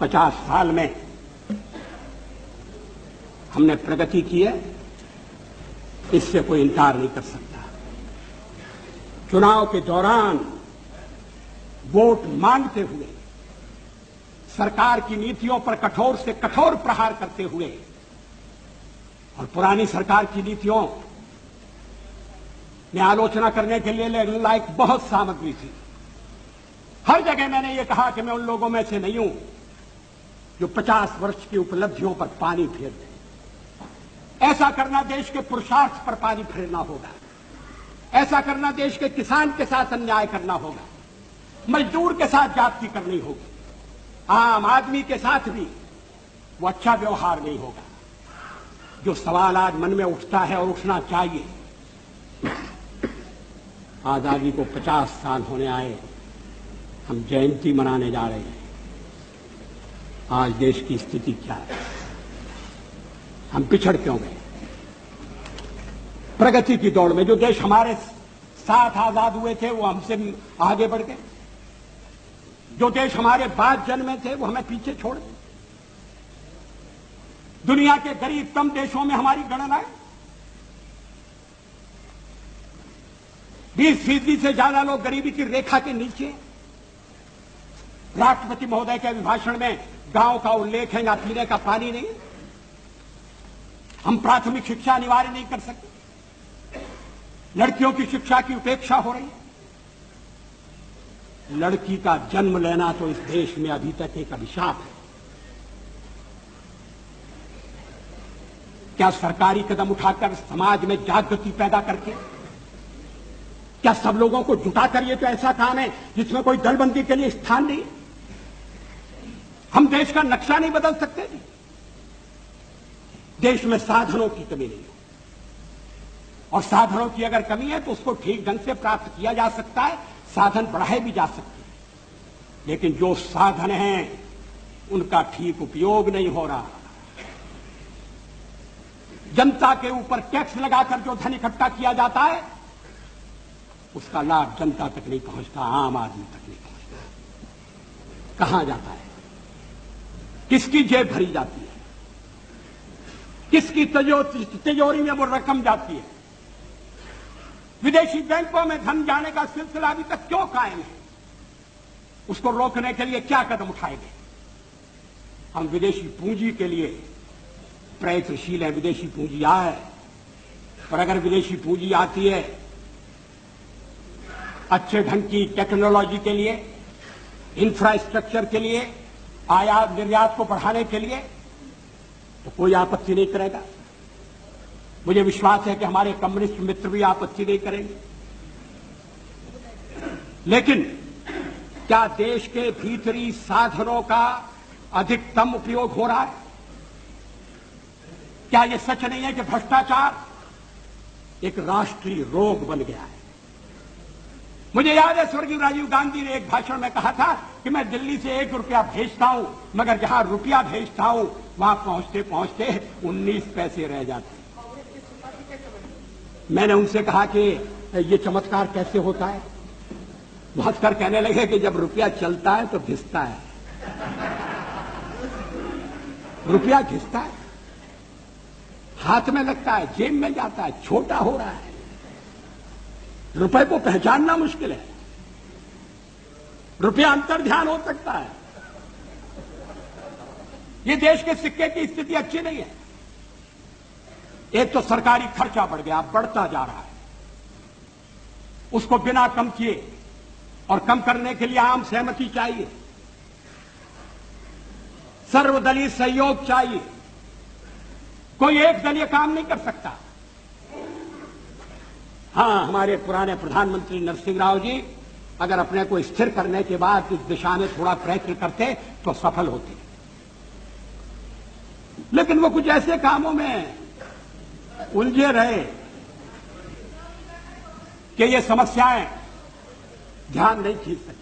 50 साल में हमने प्रगति की है, इससे कोई इनकार नहीं कर सकता। चुनाव के दौरान वोट मांगते हुए, सरकार की नीतियों पर कठोर से कठोर प्रहार करते हुए, और पुरानी सरकार की नीतियों में आलोचना करने के लिए लायक बहुत सामग्री थी। हर जगह मैंने ये कहा कि मैं उन लोगों में से नहीं हूं जो 50 वर्ष की उपलब्धियों पर पानी फेर दे। ऐसा करना देश के पुरुषार्थ पर पानी फेरना होगा। ऐसा करना देश के किसान के साथ अन्याय करना होगा, मजदूर के साथ जाति करनी होगी, आम आदमी के साथ भी वो अच्छा व्यवहार नहीं होगा। जो सवाल आज मन में उठता है और उठना चाहिए, आजादी को 50 साल होने आए, हम जयंती मनाने जा रहे हैं। आज देश की स्थिति क्या है? हम पिछड़ क्यों गए? प्रगति की दौड़ में जो देश हमारे साथ आजाद हुए थे वो हमसे आगे बढ़ गए। जो देश हमारे बाद जन्मे थे वो हमें पीछे छोड़ गए। दुनिया के गरीबतम देशों में हमारी गणना है। 20% से ज्यादा लोग गरीबी की रेखा के नीचे। राष्ट्रपति महोदय के अभिभाषण में गांव का उल्लेख है, या पीने का पानी नहीं। हम प्राथमिक शिक्षा अनिवार्य नहीं कर सकते। लड़कियों की शिक्षा की उपेक्षा हो रही है। लड़की का जन्म लेना तो इस देश में अभी तक एक अभिशाप है। क्या सरकारी कदम उठाकर समाज में जागृति पैदा करके, क्या सब लोगों को जुटाकर, ये तो ऐसा काम है जिसमें कोई दलबंदी के लिए स्थान नहीं। हम देश का नक्शा नहीं बदल सकते। देश में साधनों की कमी नहीं है, और साधनों की अगर कमी है तो उसको ठीक ढंग से प्राप्त किया जा सकता है, साधन बढ़ाए भी जा सकते हैं। लेकिन जो साधन हैं उनका ठीक उपयोग नहीं हो रहा। जनता के ऊपर टैक्स लगाकर जो धन इकट्ठा किया जाता है उसका लाभ जनता तक नहीं पहुंचता, आम आदमी तक नहीं पहुंचता। कहां जाता है? किसकी जेब भरी जाती है? किसकी तिजोरी में वो रकम जाती है? विदेशी बैंकों में धन जाने का सिलसिला अभी तक क्यों कायम है? उसको रोकने के लिए क्या कदम उठाए गए? हम विदेशी पूंजी के लिए प्रयत्नशील है। विदेशी पूंजी आए, पर अगर विदेशी पूंजी आती है अच्छे ढंग की टेक्नोलॉजी के लिए, इंफ्रास्ट्रक्चर के लिए, आयात निर्यात को बढ़ाने के लिए, तो कोई आपत्ति नहीं करेगा। मुझे विश्वास है कि हमारे कम्युनिस्ट मित्र भी आपत्ति नहीं करेंगे। लेकिन क्या देश के भीतरी साधनों का अधिकतम उपयोग हो रहा है? क्या यह सच नहीं है कि भ्रष्टाचार एक राष्ट्रीय रोग बन गया है? मुझे याद है स्वर्गीय राजीव गांधी ने एक भाषण में कहा था कि मैं दिल्ली से 1 रुपया भेजता हूं, मगर जहां रुपया भेजता हूं वहां पहुंचते पहुंचते 19 पैसे रह जाते। मैंने उनसे कहा कि ये चमत्कार कैसे होता है? वो हंसकर कहने लगे कि जब रुपया चलता है तो घिसता है। रुपया घिसता है, हाथ में लगता है, जेब में जाता है, छोटा हो रहा है। रुपए को पहचानना मुश्किल है। रुपया अंतर्ध्यान हो सकता है। ये देश के सिक्के की स्थिति अच्छी नहीं है। एक तो सरकारी खर्चा बढ़ गया, बढ़ता जा रहा है। उसको बिना कम किए, और कम करने के लिए आम सहमति चाहिए, सर्वदलीय सहयोग चाहिए। कोई एक दल ये काम नहीं कर सकता। हां, हमारे पुराने प्रधानमंत्री नरसिंह राव जी अगर अपने को स्थिर करने के बाद इस दिशा में थोड़ा प्रयत्न करते तो सफल होते, लेकिन वो कुछ ऐसे कामों में उलझे रहे कि ये समस्याएं ध्यान नहीं खींच सकती।